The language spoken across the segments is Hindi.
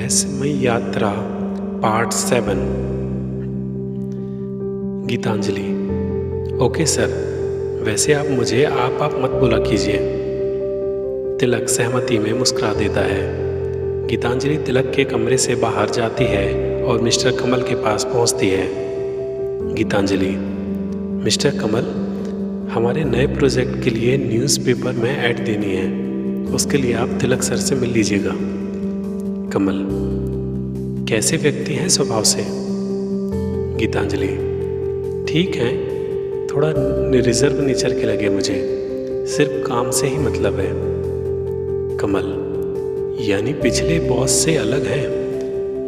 रहस्यमय यात्रा पार्ट 7। गीतांजलि। ओके सर, वैसे आप मुझे आप मत बोला कीजिए। तिलक सहमति में मुस्कुरा देता है। गीतांजलि तिलक के कमरे से बाहर जाती है और मिस्टर कमल के पास पहुंचती है। गीतांजलि। मिस्टर कमल, हमारे नए प्रोजेक्ट के लिए न्यूज़पेपर में ऐड देनी है, उसके लिए आप तिलक सर से मिल लीजिएगा। कमल। कैसे व्यक्ति हैं स्वभाव से? गीतांजलि। ठीक है, थोड़ा रिजर्व नेचर के लगे मुझे, सिर्फ काम से ही मतलब है। कमल। यानी पिछले बॉस से अलग हैं,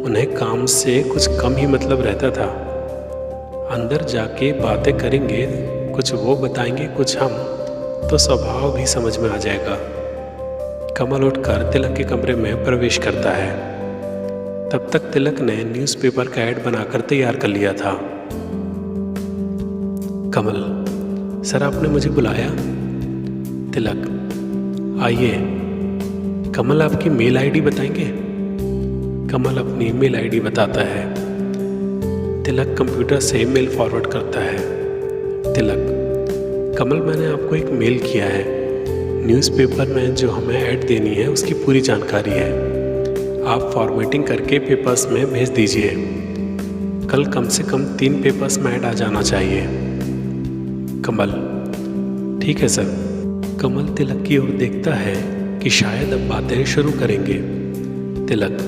उन्हें काम से कुछ कम ही मतलब रहता था। अंदर जाके बातें करेंगे, कुछ वो बताएंगे कुछ हम, तो स्वभाव भी समझ में आ जाएगा। कमल उठकर तिलक के कमरे में प्रवेश करता है। तब तक तिलक ने न्यूज़पेपर का ऐड बनाकर तैयार कर लिया था। कमल। सर, आपने मुझे बुलाया? तिलक। आइए। कमल, आपकी मेल आईडी बताएंगे? कमल अपनी मेल आईडी बताता है। तिलक कंप्यूटर से मेल फॉरवर्ड करता है। तिलक। कमल, मैंने आपको एक मेल किया है, न्यूज़पेपर में जो हमें ऐड देनी है उसकी पूरी जानकारी है। आप फॉर्मेटिंग करके पेपर्स में भेज दीजिए। कल कम से कम 3 पेपर्स में ऐड आ जाना चाहिए। कमल। ठीक है सर। कमल तिलक की ओर देखता है कि शायद अब बातें शुरू करेंगे। तिलक।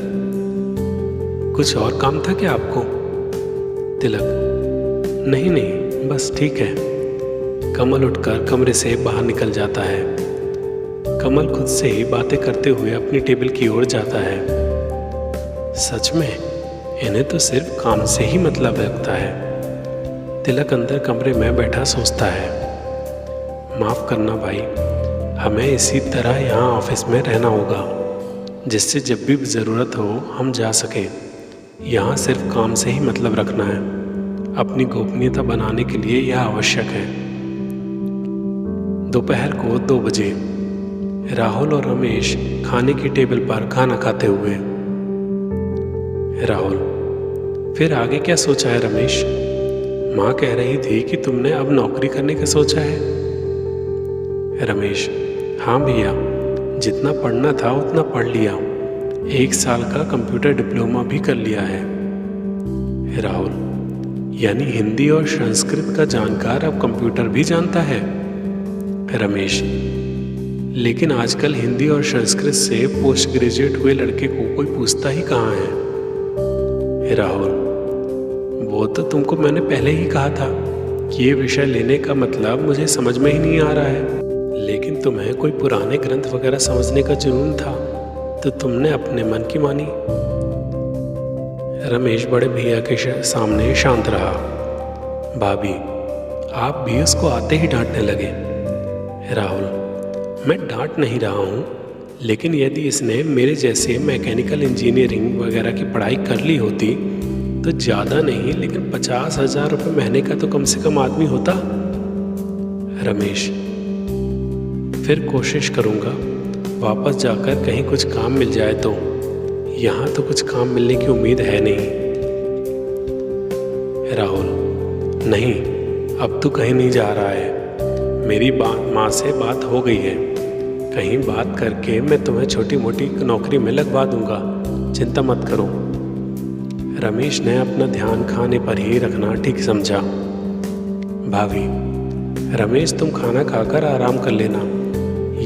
कुछ और काम था क्या आपको? तिलक। नहीं, बस ठीक है। कमल उठकर कमरे से बाहर निकल जाता है। कमल खुद से ही बातें करते हुए अपनी टेबल की ओर जाता है। सच में इन्हें तो सिर्फ काम से ही मतलब लगता है। तिलक अंदर कमरे में बैठा सोचता है, माफ़ करना भाई, हमें इसी तरह यहाँ ऑफिस में रहना होगा, जिससे जब भी ज़रूरत हो हम जा सकें। यहाँ सिर्फ काम से ही मतलब रखना है। अपनी गोपनीयता बनाने के लिए यह आवश्यक है। दोपहर को 2 बजे राहुल और रमेश खाने की टेबल पर खाना खाते हुए। राहुल। फिर आगे क्या सोचा है रमेश? माँ कह रही थी कि तुमने अब नौकरी करने का सोचा है। रमेश। हाँ भैया, जितना पढ़ना था उतना पढ़ लिया, 1 साल का कंप्यूटर डिप्लोमा भी कर लिया है। राहुल। यानी हिंदी और संस्कृत का जानकार अब कंप्यूटर भी जानता है? रमेश। लेकिन आजकल हिंदी और संस्कृत से पोस्ट ग्रेजुएट हुए लड़के को कोई पूछता ही कहाँ है। राहुल। वो तो तुमको मैंने पहले ही कहा था कि ये विषय लेने का मतलब मुझे समझ में ही नहीं आ रहा है, लेकिन तुम्हें कोई पुराने ग्रंथ वगैरह समझने का जुनून था तो तुमने अपने मन की मानी। रमेश बड़े भैया के सामने शांत रहा। भाभी, आप भी उसको आते ही डांटने लगे। राहुल। मैं डांट नहीं रहा हूँ, लेकिन यदि इसने मेरे जैसे मैकेनिकल इंजीनियरिंग वगैरह की पढ़ाई कर ली होती तो ज़्यादा नहीं लेकिन 50,000 रुपये महीने का तो कम से कम आदमी होता। रमेश। फिर कोशिश करूँगा वापस जाकर कहीं कुछ काम मिल जाए तो। यहाँ तो कुछ काम मिलने की उम्मीद है नहीं। राहुल। नहीं, अब तो कहीं नहीं जा रहा है। मेरी माँ से बात हो गई है, कहीं बात करके मैं तुम्हें छोटी मोटी नौकरी में लगवा दूंगा, चिंता मत करो। रमेश ने अपना ध्यान खाने पर ही रखना ठीक समझा। भाभी। रमेश, तुम खाना खाकर आराम कर लेना,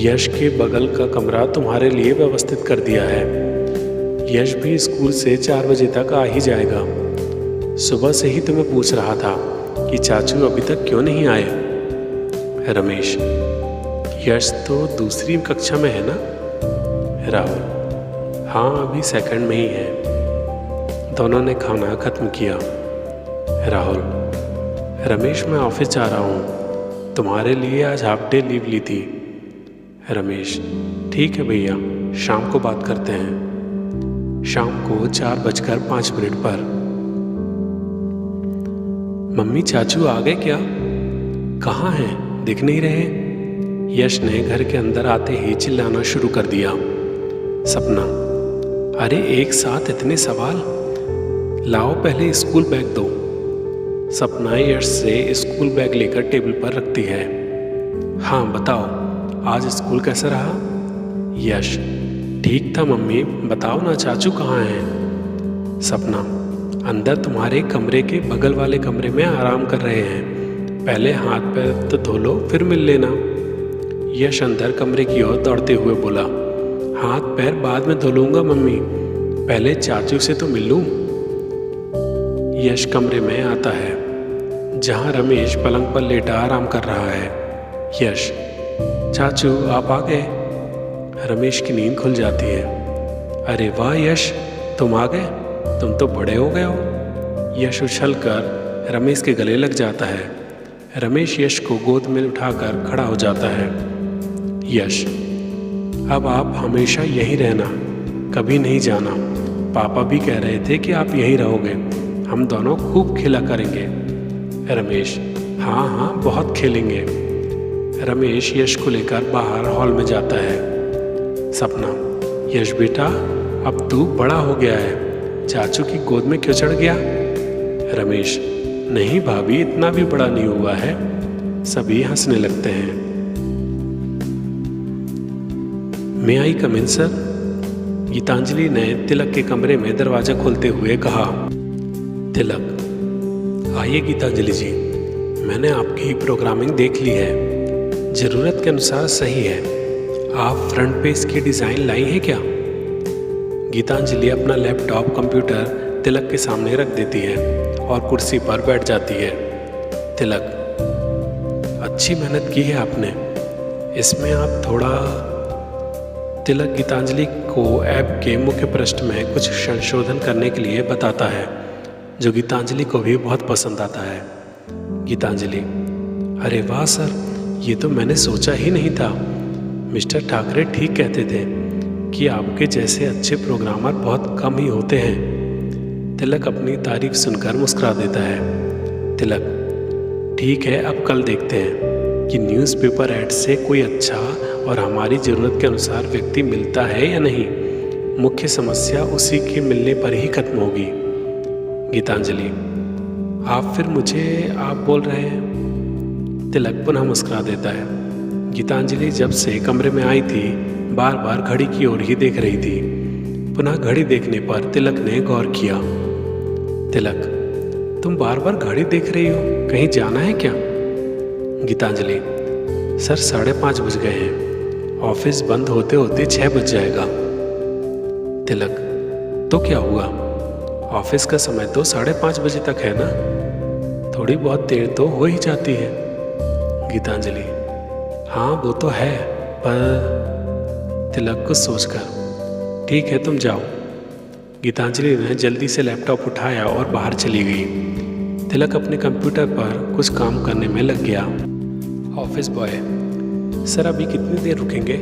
यश के बगल का कमरा तुम्हारे लिए व्यवस्थित कर दिया है। यश भी स्कूल से 4 बजे तक आ ही जाएगा। सुबह से ही तुम्हें पूछ रहा था कि चाचू अभी तक क्यों नहीं आए। रमेश। यश तो दूसरी कक्षा में है ना? राहुल। हाँ, अभी 2nd में ही है। दोनों ने खाना खत्म किया। राहुल। रमेश, मैं ऑफिस जा रहा हूँ, तुम्हारे लिए आज हाफ डे लीव ली थी। रमेश। ठीक है भैया, शाम को बात करते हैं। शाम को 4:05 पर। मम्मी, चाचू आ गए क्या? कहाँ हैं, दिख नहीं रहे। यश ने घर के अंदर आते ही चिल्लाना शुरू कर दिया। सपना। अरे एक साथ इतने सवाल, लाओ पहले स्कूल बैग दो। सपना यश से स्कूल बैग लेकर टेबल पर रखती है। हाँ बताओ, आज स्कूल कैसा रहा? यश, ठीक था मम्मी, बताओ ना चाचू कहाँ हैं? सपना, अंदर तुम्हारे कमरे के बगल वाले कमरे में आराम कर रहे हैं, पहले हाथ पैर तो धो लो फिर मिल लेना। यश अंदर कमरे की ओर दौड़ते हुए बोला, हाथ पैर बाद में धो लूंगा मम्मी, पहले चाचू से तो मिल लूं। यश कमरे में आता है जहां रमेश पलंग पर लेटा आराम कर रहा है। यश, चाचू आप आ गए। रमेश की नींद खुल जाती है। अरे वाह यश, तुम आ गए, तुम तो बड़े हो गए हो। यश उछलकर रमेश के गले लग जाता है। रमेश यश को गोद में उठाकर खड़ा हो जाता है। यश, अब आप हमेशा यहीं रहना, कभी नहीं जाना, पापा भी कह रहे थे कि आप यहीं रहोगे, हम दोनों खूब खेला करेंगे। रमेश, हाँ हाँ बहुत खेलेंगे। रमेश यश को लेकर बाहर हॉल में जाता है। सपना, यश बेटा अब तू बड़ा हो गया है, चाचू की गोद में क्यों चढ़ गया? रमेश, नहीं भाभी इतना भी बड़ा नहीं हुआ है। सभी हंसने लगते हैं। मे आई कम इन सर? गीतांजलि ने तिलक के कमरे में दरवाजा खोलते हुए कहा। तिलक, आइए गीतांजलि जी, मैंने आपकी प्रोग्रामिंग देख ली है, ज़रूरत के अनुसार सही है। आप फ्रंट पेज की डिज़ाइन लाई हैं क्या? गीतांजलि अपना लैपटॉप कंप्यूटर तिलक के सामने रख देती है और कुर्सी पर बैठ जाती है। तिलक, अच्छी मेहनत की है आपने, इसमें आप थोड़ा। तिलक गीतांजलि को ऐप के मुख्य पृष्ठ में कुछ संशोधन करने के लिए बताता है, जो गीतांजलि को भी बहुत पसंद आता है। गीतांजलि, अरे वाह सर, ये तो मैंने सोचा ही नहीं था। मिस्टर ठाकरे ठीक कहते थे कि आपके जैसे अच्छे प्रोग्रामर बहुत कम ही होते हैं। तिलक अपनी तारीफ सुनकर मुस्कुरा देता है। तिलक, ठीक है, अब कल देखते हैं कि न्यूज़पेपर ऐड से कोई अच्छा और हमारी ज़रूरत के अनुसार व्यक्ति मिलता है या नहीं। मुख्य समस्या उसी के मिलने पर ही खत्म होगी। गीतांजलि, आप फिर मुझे आप बोल रहे हैं? तिलक पुनः मुस्कुरा देता है। गीतांजलि जब से कमरे में आई थी बार बार घड़ी की ओर ही देख रही थी। पुनः घड़ी देखने पर तिलक ने गौर किया। तिलक, तुम बार बार घड़ी देख रही हो, कहीं जाना है क्या? गीतांजलि, सर 5:30 बज गए हैं, ऑफिस बंद होते होते 6 बज जाएगा। तिलक, तो क्या हुआ, ऑफिस का समय तो 5:30 बजे तक है ना, थोड़ी बहुत देर तो हो ही जाती है। गीतांजलि, हाँ वो तो है, पर। तिलक कुछ सोचकर, ठीक है तुम जाओ। गीतांजलि ने जल्दी से लैपटॉप उठाया और बाहर चली गई। तिलक अपने कंप्यूटर पर कुछ काम करने में लग गया। ऑफिस बॉय, सर अभी कितनी देर रुकेंगे?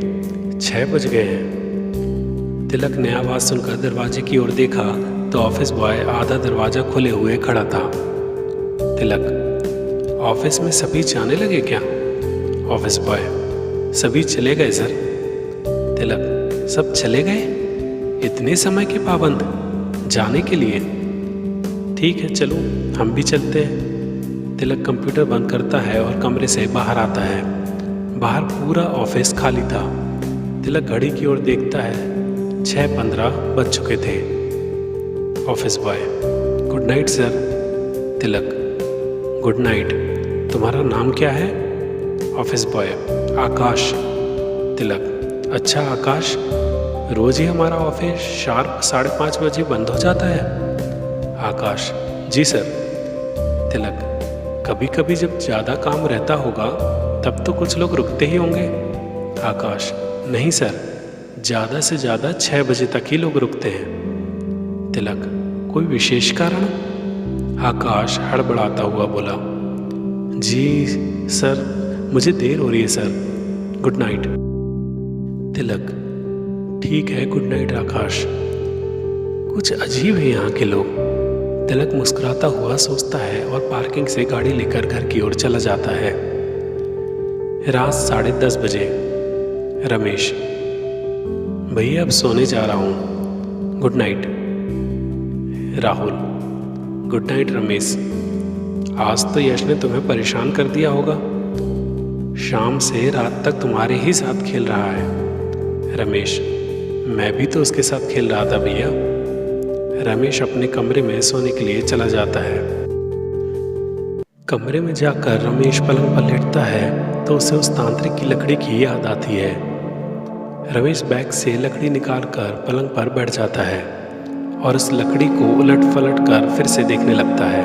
6 बज गए हैं। तिलक ने आवाज़ सुनकर दरवाजे की ओर देखा तो ऑफिस बॉय आधा दरवाज़ा खुले हुए खड़ा था। तिलक, ऑफिस में सभी जाने लगे क्या? ऑफिस बॉय, सभी चले गए सर। तिलक, सब चले गए? इतने समय के पाबंद जाने के लिए? ठीक है चलो हम भी चलते हैं। तिलक कंप्यूटर बंद करता है और कमरे से बाहर आता है। बाहर पूरा ऑफिस खाली था। तिलक घड़ी की ओर देखता है, 6:15 बज चुके थे। Office boy, good night sir. Tilak, good night. तुम्हारा नाम क्या है? ऑफिस बॉय, आकाश। तिलक, अच्छा आकाश, रोज ही हमारा ऑफिस शार्प 5:30 बजे बंद हो जाता है? आकाश, जी सर। तिलक, कभी कभी जब ज़्यादा काम रहता होगा तब तो कुछ लोग रुकते ही होंगे? आकाश, नहीं सर, ज़्यादा से ज़्यादा 6 बजे तक ही लोग रुकते हैं। तिलक, कोई विशेष कारण? आकाश हड़बड़ाता हुआ बोला, जी सर, मुझे देर हो रही है सर, गुड नाइट। तिलक, ठीक है गुड नाइट आकाश। कुछ अजीब है यहाँ के लोग। तिलक मुस्कुराता हुआ सोचता है और पार्किंग से गाड़ी लेकर घर की ओर चला जाता है। रात 10:30 बजे। रमेश, भैया अब सोने जा रहा हूँ। Good night Rahul. Good night Ramesh. आज तो यश ने तुम्हें परेशान कर दिया होगा। शाम से रात तक तुम्हारे ही साथ खेल रहा है। रमेश, मैं भी तो उसके साथ खेल रहा था भैया। रमेश अपने कमरे में सोने के लिए चला जाता है। कमरे में जाकर रमेश पलंग पर लेटता है तो उसे उस तांत्रिक की लकड़ी की याद आती है। रमेश बैग से लकड़ी निकालकर पलंग पर बैठ जाता है और उस लकड़ी को उलट पलट कर फिर से देखने लगता है।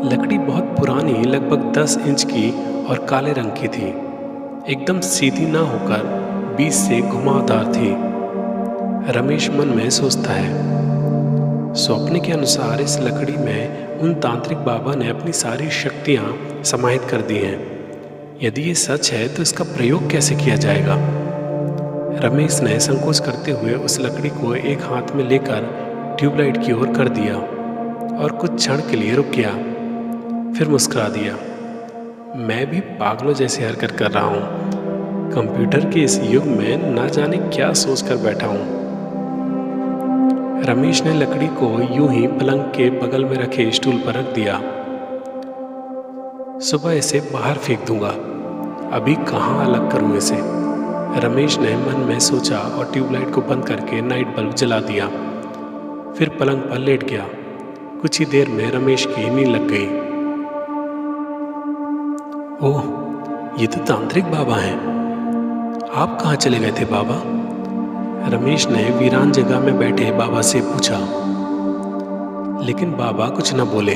लकड़ी बहुत पुरानी, लगभग 10 इंच की और काले रंग की थी। एकदम सीधी ना होकर बीच से घुमावदार थी। रमेश मन में सोचता है, स्वप्न के अनुसार इस लकड़ी में उन तांत्रिक बाबा ने अपनी सारी शक्तियाँ समाहित कर दी हैं। यदि ये सच है तो इसका प्रयोग कैसे किया जाएगा। रमेश ने संकोच करते हुए उस लकड़ी को एक हाथ में लेकर ट्यूबलाइट की ओर कर दिया और कुछ क्षण के लिए रुक गया, फिर मुस्कुरा दिया। मैं भी पागलों जैसी हरकत कर रहा हूँ। कंप्यूटर के इस युग में ना जाने क्या सोच कर बैठा हूँ। रमेश ने लकड़ी को यूं ही पलंग के बगल में रखे स्टूल पर रख दिया। सुबह इसे बाहर फेंक दूंगा, अभी कहाँ अलग करूँ इसे। रमेश ने मन में सोचा और ट्यूबलाइट को बंद करके नाइट बल्ब जला दिया। फिर पलंग पर लेट गया। कुछ ही देर में रमेश की नींद लग गई। ओह, ये तो तांत्रिक बाबा हैं। आप कहाँ चले गए थे बाबा? रमेश ने वीरान जगह में बैठे बाबा से पूछा, लेकिन बाबा कुछ न बोले।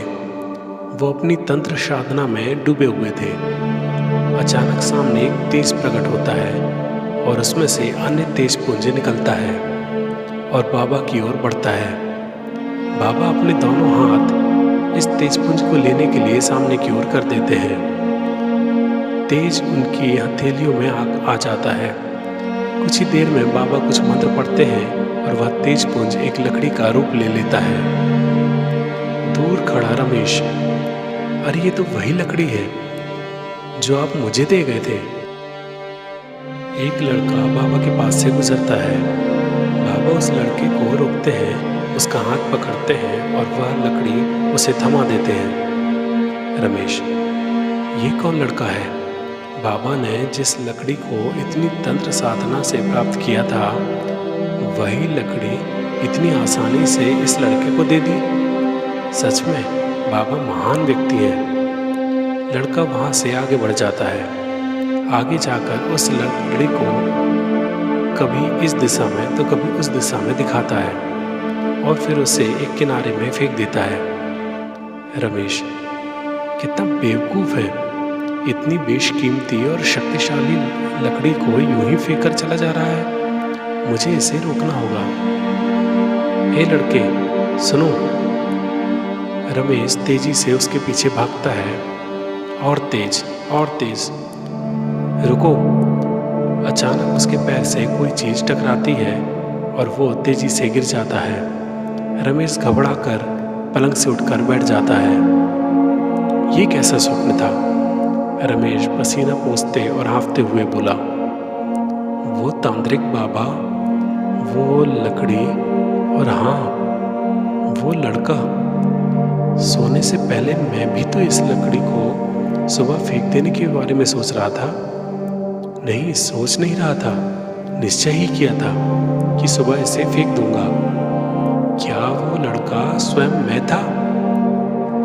वो अपनी तंत्र साधना में डूबे हुए थे। अचानक सामने एक तेज प्रकट होता है और उसमें से अन्य तेज पुंज निकलता है और बाबा की ओर बढ़ता है। बाबा अपने दोनों हाथ इस तेज पुंज को लेने के लिए सामने की ओर कर देते हैं। तेज उनकी हथेलियों में आ जाता है। कुछ ही देर में बाबा कुछ मंत्र पढ़ते हैं और वह तेज पुंज एक लकड़ी का रूप ले लेता है। दूर खड़ा रमेश, अरे ये तो वही लकड़ी है जो आप मुझे दे गए थे। एक लड़का बाबा के पास से गुजरता है। बाबा उस लड़के को रोकते हैं, उसका हाथ पकड़ते हैं और वह लकड़ी उसे थमा देते हैं। रमेश, ये कौन लड़का है? बाबा ने जिस लकड़ी को इतनी तंत्र साधना से प्राप्त किया था, वही लकड़ी इतनी आसानी से इस लड़के को दे दी। सच में बाबा महान व्यक्ति हैं। लड़का वहाँ से आगे बढ़ जाता है। आगे जाकर उस लकड़ी को कभी इस दिशा में तो कभी उस दिशा में दिखाता है और फिर उसे एक किनारे में फेंक देता है। रमेश, कितना बेवकूफ़ है। इतनी बेशकीमती और शक्तिशाली लकड़ी को यूं ही फेंक कर चला जा रहा है। मुझे इसे रोकना होगा। हे लड़के, सुनो। रमेश तेजी से उसके पीछे भागता है। और तेज और तेज। रुको। अचानक उसके पैर से कोई चीज टकराती है और वो तेजी से गिर जाता है। रमेश घबराकर पलंग से उठकर बैठ जाता है। ये कैसा स्वप्न था? रमेश पसीना पोंछते और हाँफते हुए बोला, वो तांत्रिक बाबा, वो लकड़ी और हाँ, वो लड़का। सोने से पहले मैं भी तो इस लकड़ी को सुबह फेंक देने के बारे में सोच रहा था। नहीं, सोच नहीं रहा था, निश्चय ही किया था कि सुबह इसे फेंक दूंगा। क्या वो लड़का स्वयं मैं था?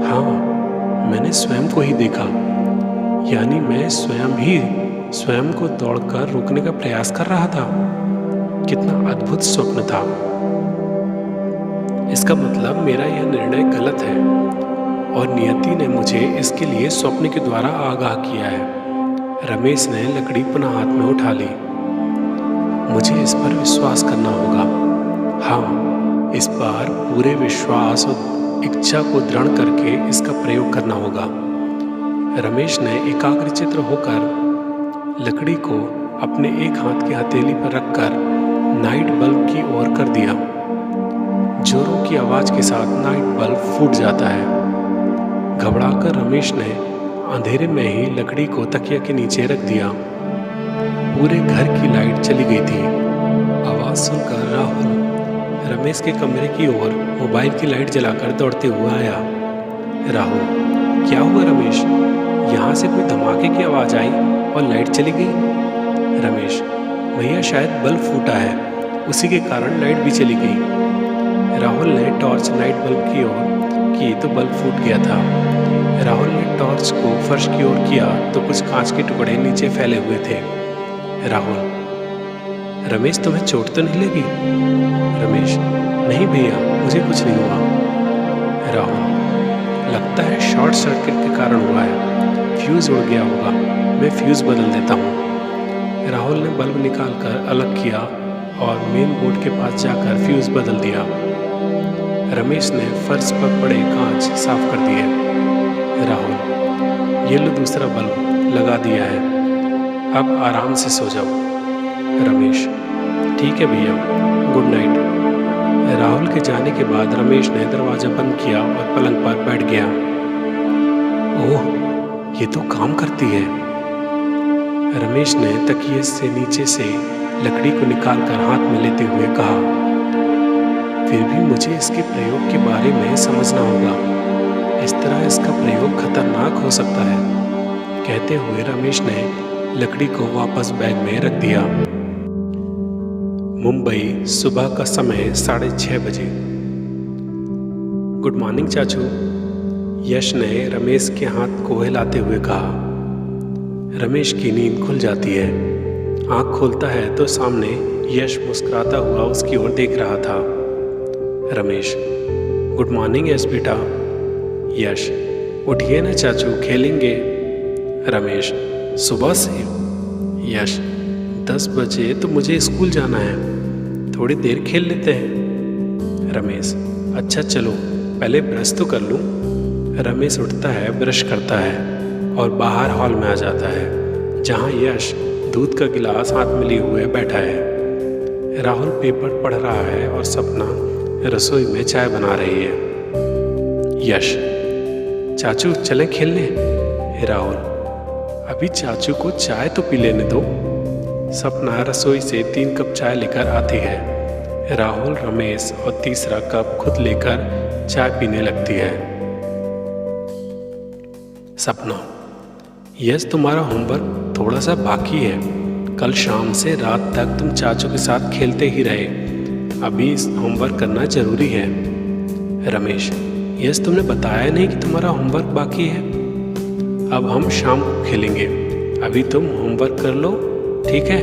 हाँ, मैंने स्वयं को ही देखा। यानी मैं स्वयं ही स्वयं को दौड़कर रोकने का प्रयास कर रहा था। कितना अद्भुत स्वप्न था। इसका मतलब मेरा यह निर्णय गलत है और नियति ने मुझे इसके लिए स्वप्न के द्वारा आगाह किया है। रमेश ने लकड़ी पुनः हाथ में उठा ली। मुझे इस पर विश्वास करना होगा। हाँ, इस बार पूरे विश्वास और इच्छा को दृढ़ करके इसका प्रयोग करना होगा। रमेश ने एकाग्रचित्त होकर लकड़ी को अपने एक हाथ की हथेली पर रखकर नाइट बल्ब की ओर कर दिया। जोरों की आवाज के साथ नाइट बल्ब फूट जाता है। घबराकर रमेश ने अंधेरे में ही लकड़ी को तकिया के नीचे रख दिया। पूरे घर की लाइट चली गई थी। आवाज सुनकर राहुल रमेश के कमरे की ओर मोबाइल की लाइट जलाकर दौड़ते हुए आया। राहुल, क्या हुआ रमेश? यहाँ से कोई धमाके की आवाज़ आई और लाइट चली गई। रमेश, भैया शायद बल्ब फूटा है, उसी के कारण लाइट भी चली गई। राहुल ने टॉर्च नाइट बल्ब की ओर की तो बल्ब फूट गया था। राहुल ने टॉर्च को फर्श की ओर किया तो कुछ कांच के टुकड़े नीचे फैले हुए थे। राहुल, रमेश तुम्हें चोट तो नहीं लगी? रमेश, नहीं भैया, मुझे कुछ नहीं हुआ। राहुल, लगता है शॉर्ट सर्किट के कारण हुआ है, फ्यूज़ उड़ गया होगा, मैं फ्यूज़ बदल देता हूँ। राहुल ने बल्ब निकालकर अलग किया और मेन बोर्ड के पास जाकर फ्यूज़ बदल दिया। रमेश ने फर्श पर पड़े कांच साफ कर दिए। राहुल, ये लो दूसरा बल्ब लगा दिया है, अब आराम से सो जाओ। रमेश, ठीक है भैया, गुड नाइट। राहुल के जाने के बाद रमेश ने दरवाज़ा बंद किया और पलंग पर बैठ गया। ओह, ये तो काम करती है। रमेश ने तकिए से नीचे से लकड़ी को निकालकर हाथ में लेते हुए कहा, फिर भी मुझे इसके प्रयोग के बारे में समझना होगा, इस तरह इसका प्रयोग खतरनाक हो सकता है। कहते हुए रमेश ने लकड़ी को वापस बैग में रख दिया। मुंबई, सुबह का समय 6:30 बजे। गुड मॉर्निंग चाचू, यश ने रमेश के हाथ को हिलाते हुए कहा। रमेश की नींद खुल जाती है। आंख खोलता है तो सामने यश मुस्कुराता हुआ उसकी ओर देख रहा था। रमेश, गुड मॉर्निंग यश बेटा। यश, उठिए ना चाचू, खेलेंगे। रमेश, सुबह से? यश, 10 बजे तो मुझे स्कूल जाना है, थोड़ी देर खेल लेते हैं। रमेश, अच्छा चलो, पहले ब्रश तो कर लूँ। रमेश उठता है, ब्रश करता है और बाहर हॉल में आ जाता है, जहाँ यश दूध का गिलास हाथ में लिए हुए बैठा है। राहुल पेपर पढ़ रहा है और सपना रसोई में चाय बना रही है। यश, चाचू चले खेलने। राहुल, अभी चाचू को चाय तो पी लेने दो। सपना रसोई से 3 कप चाय लेकर आती है। राहुल, रमेश और तीसरा कप खुद लेकर चाय पीने लगती है। सपना, यस तुम्हारा होमवर्क थोड़ा सा बाकी है, कल शाम से रात तक तुम चाचू के साथ खेलते ही रहे, अभी होमवर्क करना जरूरी है। रमेश, यस तुमने बताया नहीं कि तुम्हारा होमवर्क बाकी है, अब हम शाम को खेलेंगे, अभी तुम होमवर्क कर लो, ठीक है?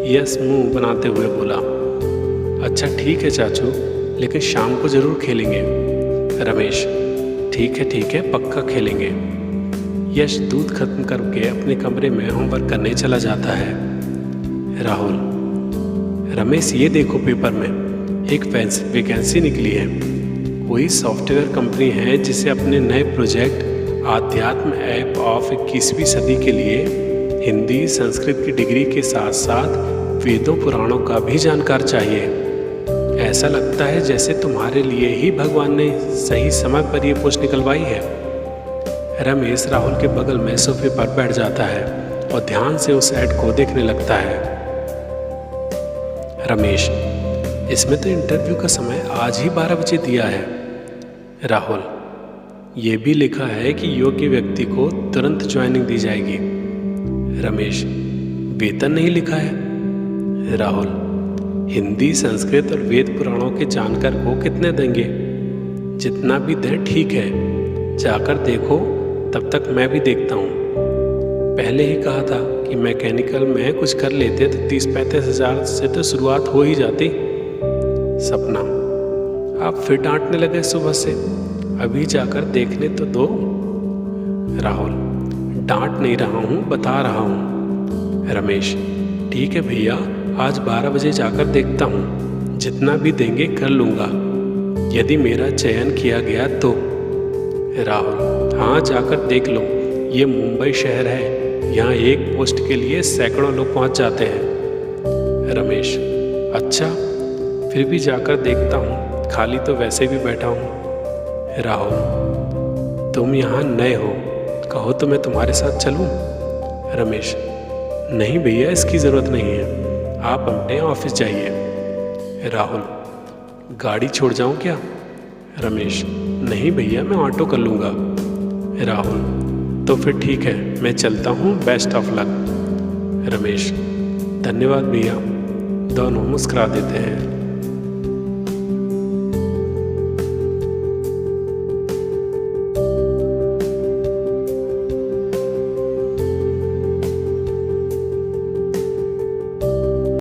यस मुंह बनाते हुए बोला। अच्छा ठीक है चाचू, लेकिन शाम को ज़रूर खेलेंगे। रमेश, ठीक है पक्का खेलेंगे। यश दूध खत्म करके अपने कमरे में होमवर्क करने चला जाता है। राहुल, रमेश ये देखो पेपर में एक वैकेंसी निकली है, कोई सॉफ्टवेयर कंपनी है जिसे अपने नए प्रोजेक्ट आध्यात्म ऐप ऑफ 21वीं सदी के लिए हिंदी संस्कृत की डिग्री के साथ साथ वेदों पुराणों का भी जानकार चाहिए। ऐसा लगता है जैसे तुम्हारे लिए ही भगवान ने सही समय पर यह पोस्ट निकलवाई है। रमेश राहुल के बगल में सोफे पर बैठ जाता है और ध्यान से उस ऐड को देखने लगता है। रमेश, इसमें तो इंटरव्यू का समय आज ही 12 बजे दिया है। राहुल, ये भी लिखा है कि योग्य व्यक्ति को तुरंत ज्वाइनिंग दी जाएगी। रमेश, वेतन नहीं लिखा है। राहुल, हिंदी संस्कृत और वेद पुराणों के जानकार को कितने देंगे? जितना भी दें ठीक है, जाकर देखो, तब तक मैं भी देखता हूँ। पहले ही कहा था कि मैकेनिकल में कुछ कर लेते तो 30-35 हज़ार से तो शुरुआत हो ही जाती। सपना, आप फिर डांटने लगे सुबह से, अभी जाकर देखने तो दो। राहुल, डांट नहीं रहा हूँ, बता रहा हूँ। रमेश, ठीक है भैया, आज 12 बजे जाकर देखता हूँ, जितना भी देंगे कर लूँगा, यदि मेरा चयन किया गया तो। राहुल, हाँ जाकर देख लो, ये मुंबई शहर है, यहाँ एक पोस्ट के लिए सैकड़ों लोग पहुँच जाते हैं। रमेश, अच्छा फिर भी जाकर देखता हूँ, खाली तो वैसे भी बैठा हूँ। राहुल, तुम यहाँ नए हो, कहो तो मैं तुम्हारे साथ चलूँ? रमेश, नहीं भैया, इसकी ज़रूरत नहीं है, आप अपने ऑफिस जाइए। राहुल, गाड़ी छोड़ जाऊं क्या? रमेश, नहीं भैया, मैं ऑटो कर लूँगा। राहुल, तो फिर ठीक है, मैं चलता हूँ, बेस्ट ऑफ लक। रमेश, धन्यवाद भैया। दोनों मुस्कुरा देते हैं।